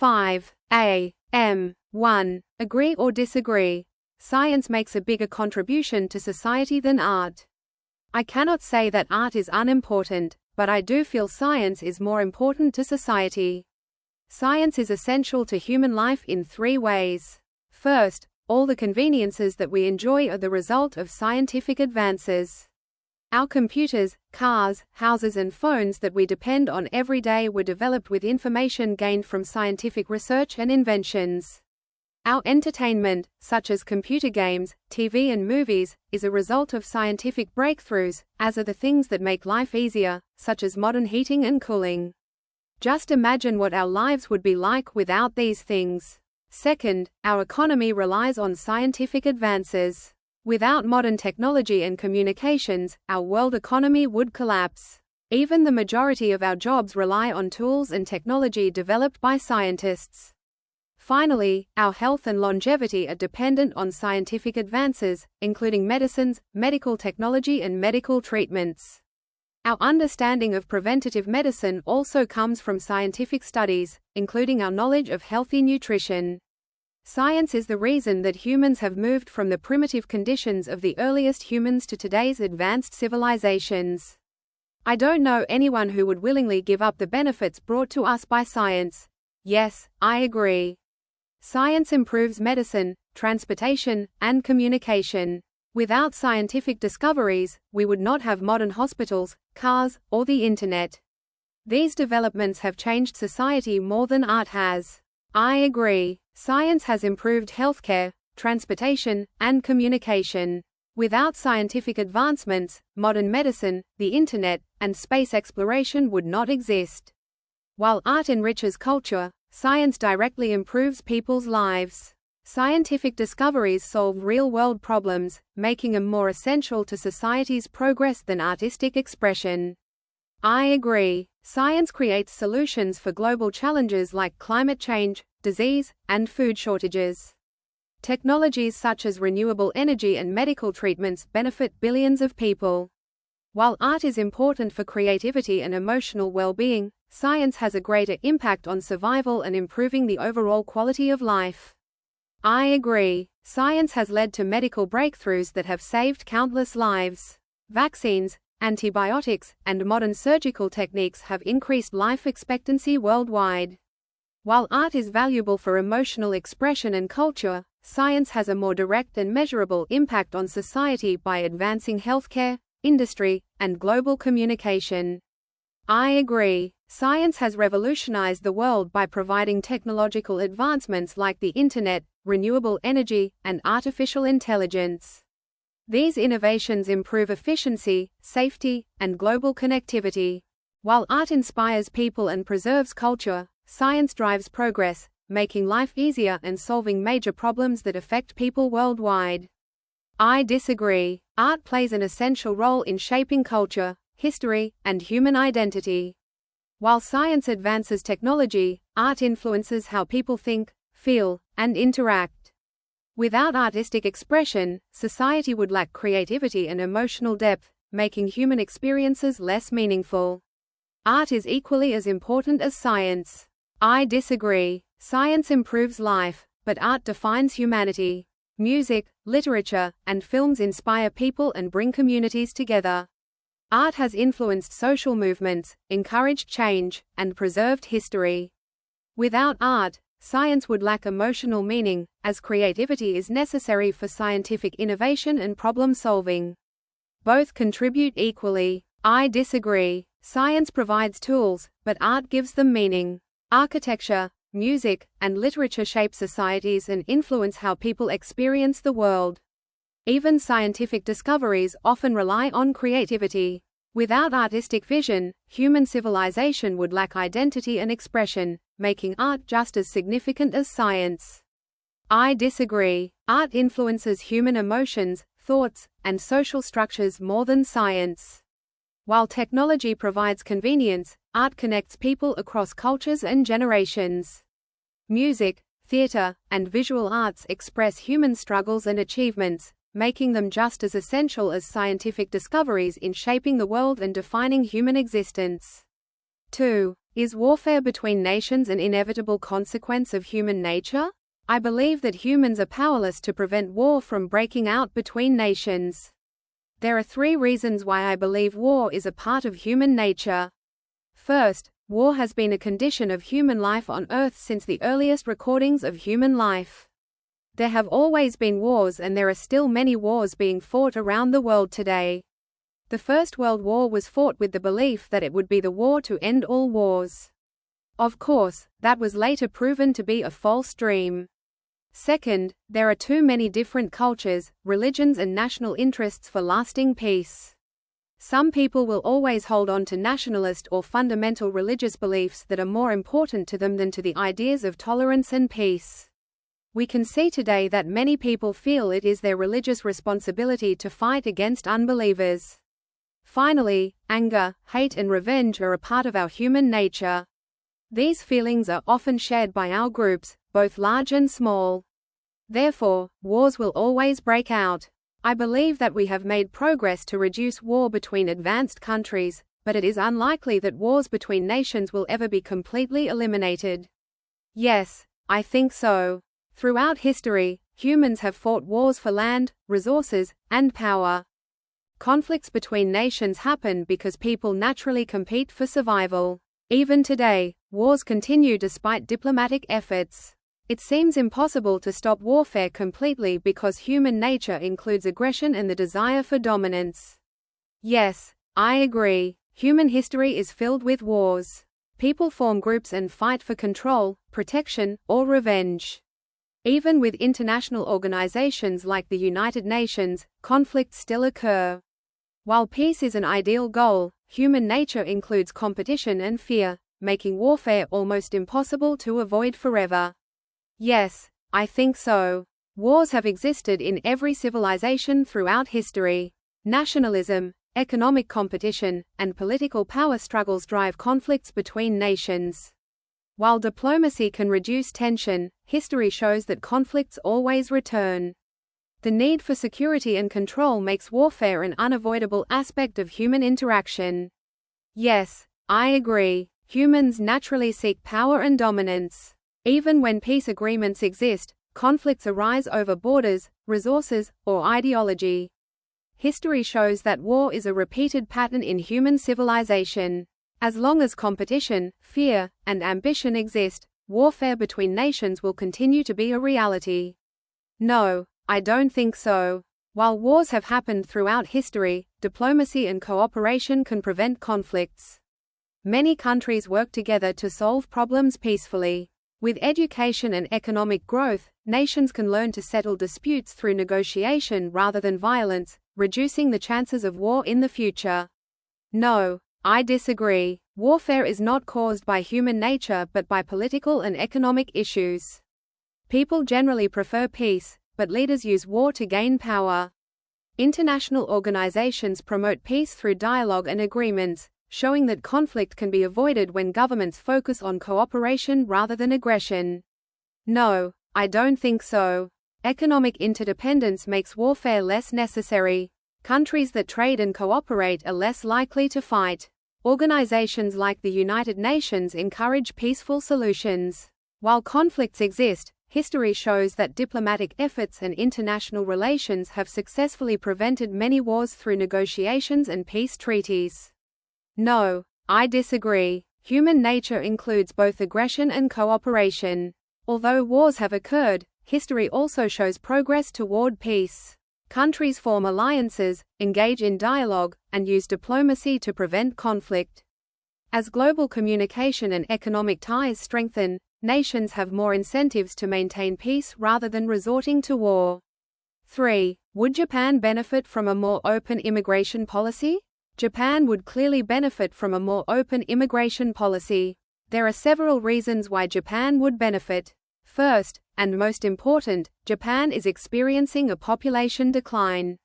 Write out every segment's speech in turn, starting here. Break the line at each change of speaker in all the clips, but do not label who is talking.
5. A. M. 1. Agree or disagree? Science makes a bigger contribution to society than art. I cannot say that art is unimportant, but I do feel science is more important to society. Science is essential to human life in 3 ways. First, all the conveniences that we enjoy are the result of scientific advances. Our computers, cars, houses and phones that we depend on every day were developed with information gained from scientific research and inventions. Our entertainment, such as computer games, TV and movies, is a result of scientific breakthroughs, as are the things that make life easier, such as modern heating and cooling. Just imagine what our lives would be like without these things. Second, our economy relies on scientific advances. Without modern technology and communications, our world economy would collapse. Even the majority of our jobs rely on tools and technology developed by scientists. Finally, our health and longevity are dependent on scientific advances, including medicines, medical technology and medical treatments. Our understanding of preventative medicine also comes from scientific studies, including our knowledge of healthy nutrition. Science is the reason that humans have moved from the primitive conditions of the earliest humans to today's advanced civilizations. I don't know anyone who would willingly give up the benefits brought to us by science. Yes, I agree. Science improves medicine, transportation, and communication. Without scientific discoveries, we would not have modern hospitals, cars, or the internet. These developments have changed society more than art has. I agree. Science has improved healthcare, transportation, and communication. Without scientific advancements, modern medicine, the internet, and space exploration would not exist. While art enriches culture, science directly improves people's lives. Scientific discoveries solve real-world problems, making them more essential to society's progress than artistic expression. I agree. Science creates solutions for global challenges like climate change, disease, and food shortages. Technologies such as renewable energy and medical treatments benefit billions of people. While art is important for creativity and emotional well-being, science has a greater impact on survival and improving the overall quality of life. I agree. Science has led to medical breakthroughs that have saved countless lives. Vaccines, antibiotics, and modern surgical techniques have increased life expectancy worldwide. While art is valuable for emotional expression and culture, science has a more direct and measurable impact on society by advancing healthcare, industry, and global communication. I agree. Science has revolutionized the world by providing technological advancements like the internet, renewable energy, and artificial intelligence. These innovations improve efficiency, safety, and global connectivity. While art inspires people and preserves culture, science drives progress, making life easier and solving major problems that affect people worldwide. I disagree. Art plays an essential role in shaping culture, history, and human identity. While science advances technology, art influences how people think, feel, and interact. Without artistic expression, society would lack creativity and emotional depth, making human experiences less meaningful. Art is equally as important as science. I disagree. Science improves life, but art defines humanity. Music, literature, and films inspire people and bring communities together. Art has influenced social movements, encouraged change, and preserved history. Without art, science would lack emotional meaning, as creativity is necessary for scientific innovation and problem-solving. Both contribute equally. I disagree. Science provides tools, but art gives them meaning. Architecture, music, and literature shape societies and influence how people experience the world. Even scientific discoveries often rely on creativity. Without artistic vision, human civilization would lack identity and expression, making art just as significant as science. I disagree. Art influences human emotions, thoughts, and social structures more than science. While technology provides convenience, art connects people across cultures and generations. Music, theater, and visual arts express human struggles and achievements, making them just as essential as scientific discoveries in shaping the world and defining human existence. 2. Is warfare between nations an inevitable consequence of human nature? I believe that humans are powerless to prevent war from breaking out between nations. There are 3 reasons why I believe war is a part of human nature. First, war has been a condition of human life on Earth since the earliest recordings of human life. There have always been wars, and there are still many wars being fought around the world today. The First World War was fought with the belief that it would be the war to end all wars. Of course, that was later proven to be a false dream. Second, there are too many different cultures, religions and national interests for lasting peace. Some people will always hold on to nationalist or fundamental religious beliefs that are more important to them than to the ideas of tolerance and peace. We can see today that many people feel it is their religious responsibility to fight against unbelievers. Finally, anger, hate and revenge are a part of our human nature. These feelings are often shared by our groups, both large and small. Therefore, wars will always break out. I believe that we have made progress to reduce war between advanced countries, but it is unlikely that wars between nations will ever be completely eliminated. Yes, I think so. Throughout history, humans have fought wars for land, resources, and power. Conflicts between nations happen because people naturally compete for survival. Even today, wars continue despite diplomatic efforts. It seems impossible to stop warfare completely because human nature includes aggression and the desire for dominance. Yes, I agree. Human history is filled with wars. People form groups and fight for control, protection, or revenge. Even with international organizations like the United Nations, conflicts still occur. While peace is an ideal goal, human nature includes competition and fear, making warfare almost impossible to avoid forever. Yes, I think so. Wars have existed in every civilization throughout history. Nationalism, economic competition, and political power struggles drive conflicts between nations. While diplomacy can reduce tension, history shows that conflicts always return. The need for security and control makes warfare an unavoidable aspect of human interaction. Yes, I agree. Humans naturally seek power and dominance. Even when peace agreements exist, conflicts arise over borders, resources, or ideology. History shows that war is a repeated pattern in human civilization. As long as competition, fear, and ambition exist, warfare between nations will continue to be a reality. No, I don't think so. While wars have happened throughout history, diplomacy and cooperation can prevent conflicts. Many countries work together to solve problems peacefully. With education and economic growth, nations can learn to settle disputes through negotiation rather than violence, reducing the chances of war in the future. No, I disagree. Warfare is not caused by human nature but by political and economic issues. People generally prefer peace, but leaders use war to gain power. International organizations promote peace through dialogue and agreements, showing that conflict can be avoided when governments focus on cooperation rather than aggression. No, I don't think so. Economic interdependence makes warfare less necessary. Countries that trade and cooperate are less likely to fight. Organizations like the United Nations encourage peaceful solutions. While conflicts exist, history shows that diplomatic efforts and international relations have successfully prevented many wars through negotiations and peace treaties. No, I disagree. Human nature includes both aggression and cooperation. Although wars have occurred, history also shows progress toward peace. Countries form alliances, engage in dialogue, and use diplomacy to prevent conflict. As global communication and economic ties strengthen, nations have more incentives to maintain peace rather than resorting to war. 3. Would Japan benefit from a more open immigration policy? Japan would clearly benefit from a more open immigration policy. There are several reasons why Japan would benefit. First, and most important, Japan is experiencing a population decline.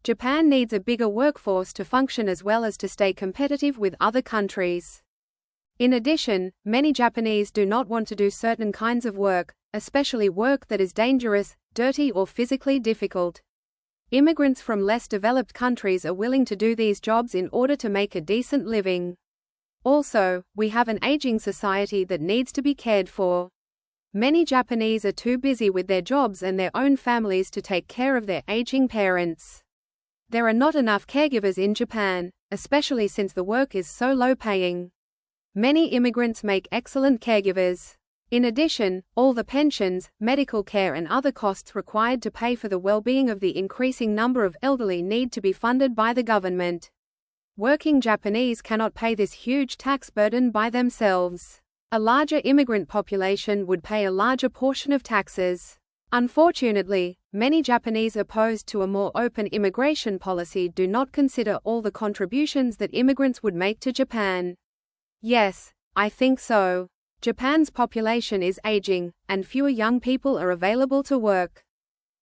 Japan needs a bigger workforce to function as well as to stay competitive with other countries. In addition, many Japanese do not want to do certain kinds of work, especially work that is dangerous, dirty or physically difficult. Immigrants from less developed countries are willing to do these jobs in order to make a decent living. Also, we have an aging society that needs to be cared for. Many Japanese are too busy with their jobs and their own families to take care of their aging parents. There are not enough caregivers in Japan, especially since the work is so low paying. Many immigrants make excellent caregivers. In addition, all the pensions, medical care and other costs required to pay for the well-being of the increasing number of elderly need to be funded by the government. Working Japanese cannot pay this huge tax burden by themselves. A larger immigrant population would pay a larger portion of taxes. Unfortunately, many Japanese opposed to a more open immigration policy do not consider all the contributions that immigrants would make to Japan. Yes, I think so. Japan's population is aging, and fewer young people are available to work.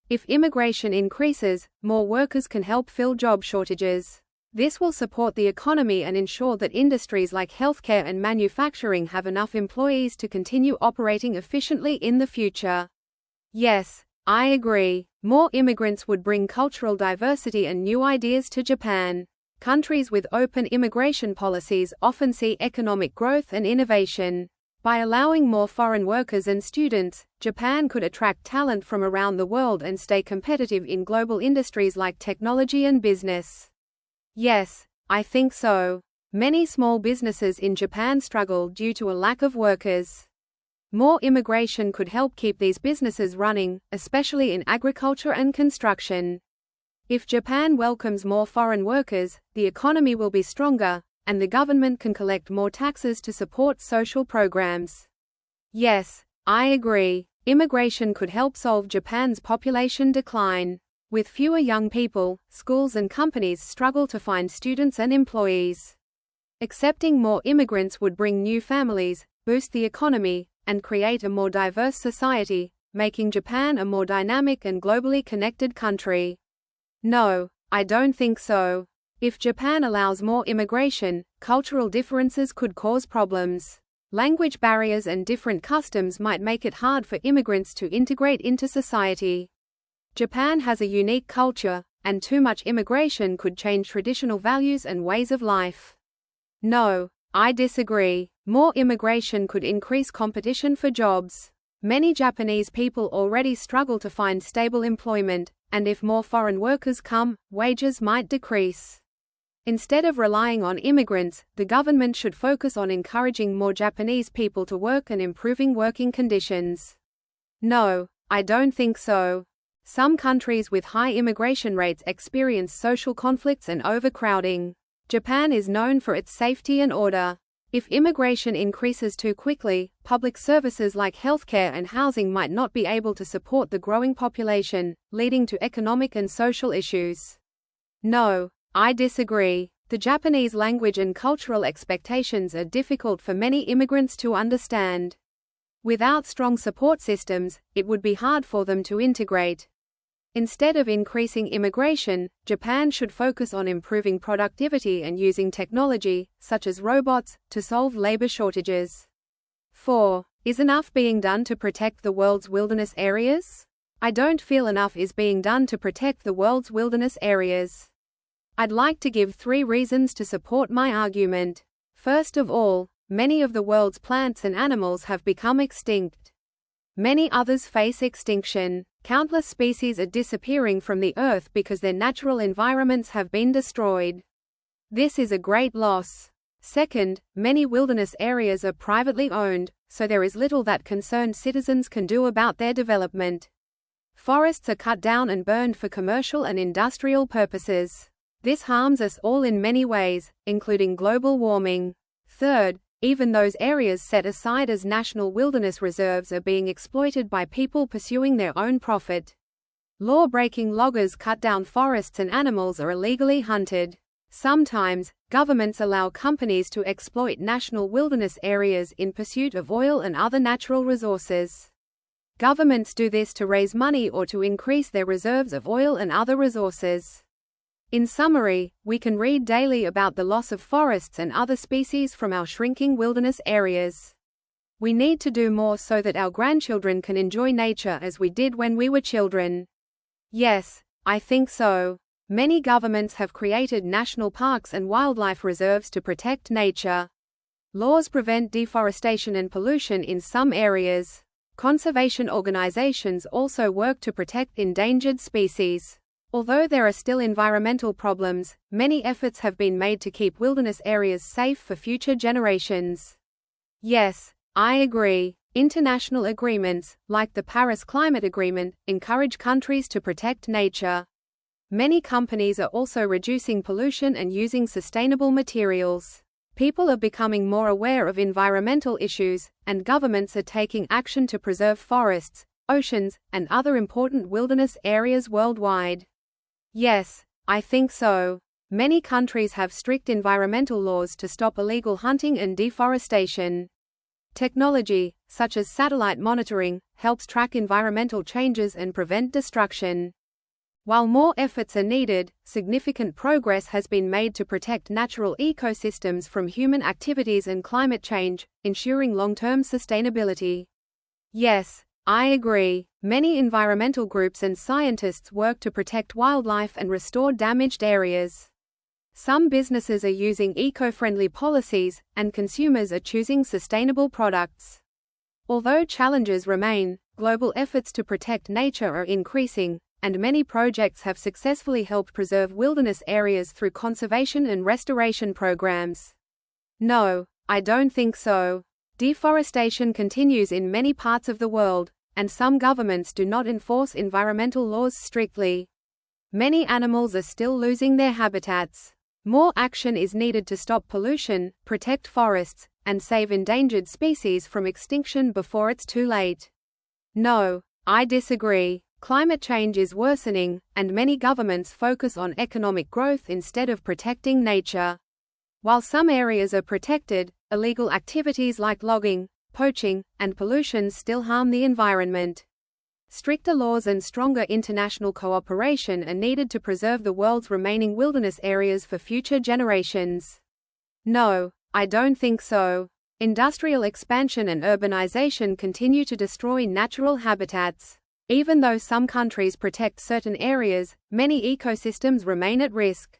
If immigration increases, more workers can help fill job shortages. This will support the economy and ensure that industries like healthcare and manufacturing have enough employees to continue operating efficiently in the future. Yes, I agree. More immigrants would bring cultural diversity and new ideas to Japan. Countries with open immigration policies often see economic growth and innovation. By allowing more foreign workers and students, Japan could attract talent from around the world and stay competitive in global industries like technology and business. Yes, I think so. Many small businesses in Japan struggle due to a lack of workers. More immigration could help keep these businesses running, especially in agriculture and construction. If Japan welcomes more foreign workers, the economy will be stronger, and the government can collect more taxes to support social programs. Yes, I agree. Immigration could help solve Japan's population decline. With fewer young people, schools and companies struggle to find students and employees. Accepting more immigrants would bring new families, boost the economy, and create a more diverse society, making Japan a more dynamic and globally connected country. No, I don't think so. If Japan allows more immigration, cultural differences could cause problems. Language barriers and different customs might make it hard for immigrants to integrate into society. Japan has a unique culture, and too much immigration could change traditional values and ways of life. No, I disagree. More immigration could increase competition for jobs. Many Japanese people already struggle to find stable employment, and if more foreign workers come, wages might decrease. Instead of relying on immigrants, the government should focus on encouraging more Japanese people to work and improving working conditions. No, I don't think so. Some countries with high immigration rates experience social conflicts and overcrowding. Japan is known for its safety and order. If immigration increases too quickly, public services like healthcare and housing might not be able to support the growing population, leading to economic and social issues. No, I disagree. The Japanese language and cultural expectations are difficult for many immigrants to understand. Without strong support systems, it would be hard for them to integrate. Instead of increasing immigration, Japan should focus on improving productivity and using technology, such as robots, to solve labor shortages. 4. Is enough being done to protect the world's wilderness areas? I don't feel enough is being done to protect the world's wilderness areas. I'd like to give 3 reasons to support my argument. First of all, many of the world's plants and animals have become extinct. Many others face extinction. Countless species are disappearing from the earth because their natural environments have been destroyed. This is a great loss. Second, many wilderness areas are privately owned, so there is little that concerned citizens can do about their development. Forests are cut down and burned for commercial and industrial purposes. This harms us all in many ways, including global warming. Third, even those areas set aside as national wilderness reserves are being exploited by people pursuing their own profit. Law-breaking loggers cut down forests and animals are illegally hunted. Sometimes, governments allow companies to exploit national wilderness areas in pursuit of oil and other natural resources. Governments do this to raise money or to increase their reserves of oil and other resources. In summary, we can read daily about the loss of forests and other species from our shrinking wilderness areas. We need to do more so that our grandchildren can enjoy nature as we did when we were children. Yes, I think so. Many governments have created national parks and wildlife reserves to protect nature. Laws prevent deforestation and pollution in some areas. Conservation organizations also work to protect endangered species. Although there are still environmental problems, many efforts have been made to keep wilderness areas safe for future generations. Yes, I agree. International agreements, like the Paris Climate Agreement, encourage countries to protect nature. Many companies are also reducing pollution and using sustainable materials. People are becoming more aware of environmental issues, and governments are taking action to preserve forests, oceans, and other important wilderness areas worldwide. Yes, I think so. Many countries have strict environmental laws to stop illegal hunting and deforestation. Technology, such as satellite monitoring, helps track environmental changes and prevent destruction. While more efforts are needed, significant progress has been made to protect natural ecosystems from human activities and climate change, ensuring long-term sustainability. Yes, I agree. Many environmental groups and scientists work to protect wildlife and restore damaged areas. Some businesses are using eco-friendly policies, and consumers are choosing sustainable products. Although challenges remain, global efforts to protect nature are increasing, and many projects have successfully helped preserve wilderness areas through conservation and restoration programs. No, I don't think so. Deforestation continues in many parts of the world, and some governments do not enforce environmental laws strictly. Many animals are still losing their habitats. More action is needed to stop pollution, protect forests, and save endangered species from extinction before it's too late. No, I disagree. Climate change is worsening, and many governments focus on economic growth instead of protecting nature. While some areas are protected, illegal activities like logging, poaching, and pollution still harm the environment. Stricter laws and stronger international cooperation are needed to preserve the world's remaining wilderness areas for future generations. No, I don't think so. Industrial expansion and urbanization continue to destroy natural habitats. Even though some countries protect certain areas, many ecosystems remain at risk.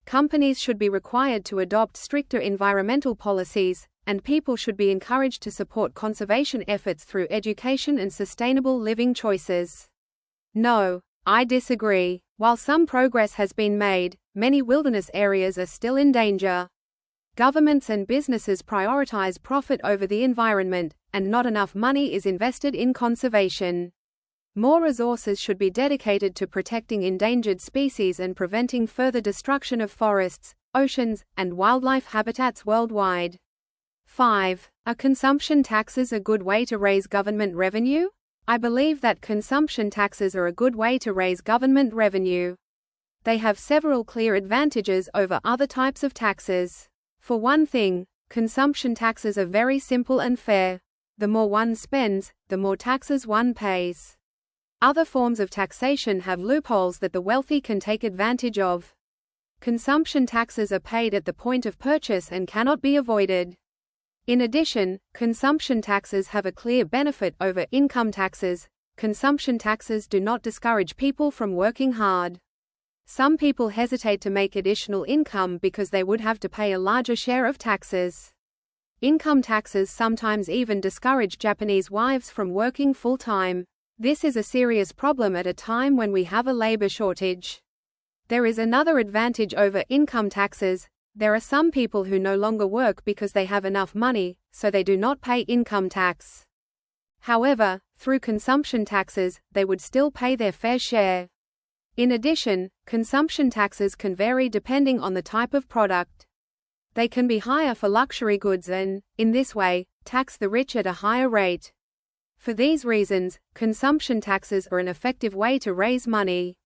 Companies should be required to adopt stricter environmental policies, and people should be encouraged to support conservation efforts through education and sustainable living choices. No, I disagree. While some progress has been made, many wilderness areas are still in danger. Governments and businesses prioritize profit over the environment, and not enough money is invested in conservation. More resources should be dedicated to protecting endangered species and preventing further destruction of forests, oceans, and wildlife habitats worldwide. 5. Are consumption taxes a good way to raise government revenue? I believe that consumption taxes are a good way to raise government revenue. They have several clear advantages over other types of taxes. For one thing, consumption taxes are very simple and fair. The more one spends, the more taxes one pays. Other forms of taxation have loopholes that the wealthy can take advantage of. Consumption taxes are paid at the point of purchase and cannot be avoided. In addition, consumption taxes have a clear benefit over income taxes. Consumption taxes do not discourage people from working hard. Some people hesitate to make additional income because they would have to pay a larger share of taxes. Income taxes sometimes even discourage Japanese wives from working full-time. This is a serious problem at a time when we have a labor shortage. There is another advantage over income taxes. There are some people who no longer work because they have enough money, so they do not pay income tax. However, through consumption taxes, they would still pay their fair share. In addition, consumption taxes can vary depending on the type of product. They can be higher for luxury goods and, in this way, tax the rich at a higher rate. For these reasons, consumption taxes are an effective way to raise money.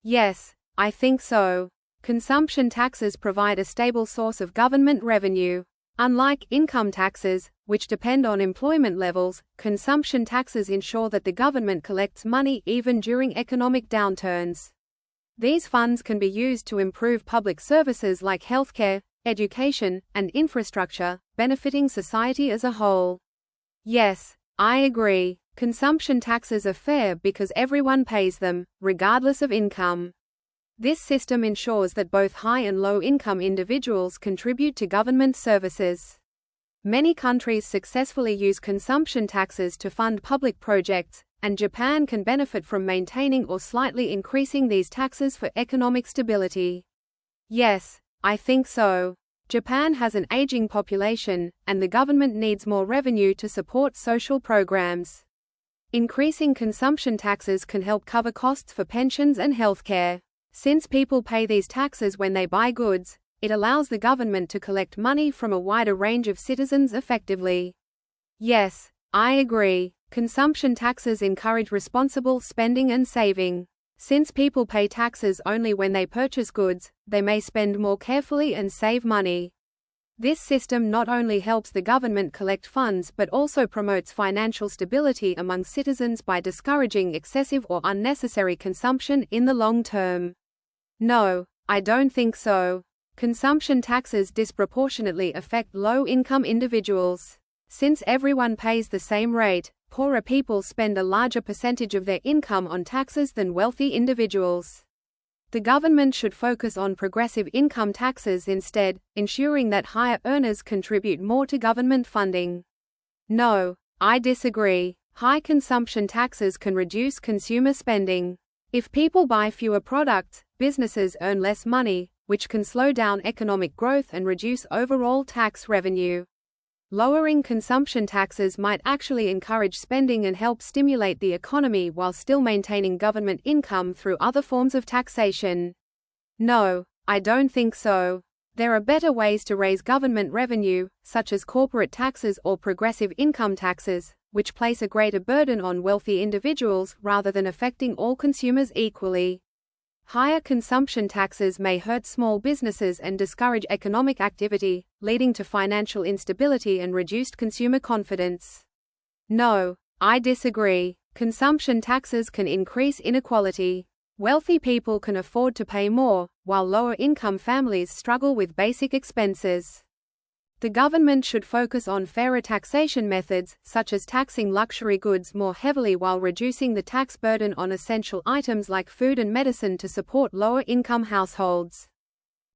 Yes, I think so. Consumption taxes provide a stable source of government revenue. Unlike income taxes, which depend on employment levels, consumption taxes ensure that the government collects money even during economic downturns. These funds can be used to improve public services like healthcare, education, and infrastructure, benefiting society as a whole. Yes, I agree. Consumption taxes are fair because everyone pays them, regardless of income. This system ensures that both high and low-income individuals contribute to government services. Many countries successfully use consumption taxes to fund public projects, and Japan can benefit from maintaining or slightly increasing these taxes for economic stability. Yes, I think so. Japan has an aging population, and the government needs more revenue to support social programs. Increasing consumption taxes can help cover costs for pensions and healthcare. Since people pay these taxes when they buy goods, it allows the government to collect money from a wider range of citizens effectively. Yes, I agree. Consumption taxes encourage responsible spending and saving. Since people pay taxes only when they purchase goods, they may spend more carefully and save money. This system not only helps the government collect funds but also promotes financial stability among citizens by discouraging excessive or unnecessary consumption in the long term. No, I don't think so. Consumption taxes disproportionately affect low-income individuals. Since everyone pays the same rate, poorer people spend a larger percentage of their income on taxes than wealthy individuals. The government should focus on progressive income taxes instead, ensuring that higher earners contribute more to government funding. No, I disagree. High consumption taxes can reduce consumer spending. If people buy fewer products, businesses earn less money, which can slow down economic growth and reduce overall tax revenue. Lowering consumption taxes might actually encourage spending and help stimulate the economy while still maintaining government income through other forms of taxation. No, I don't think so. There are better ways to raise government revenue, such as corporate taxes or progressive income taxes, which place a greater burden on wealthy individuals rather than affecting all consumers equally. Higher consumption taxes may hurt small businesses and discourage economic activity, leading to financial instability and reduced consumer confidence. No, I disagree. Consumption taxes can increase inequality. Wealthy people can afford to pay more, while lower-income families struggle with basic expenses. The government should focus on fairer taxation methods, such as taxing luxury goods more heavily while reducing the tax burden on essential items like food and medicine to support lower-income households.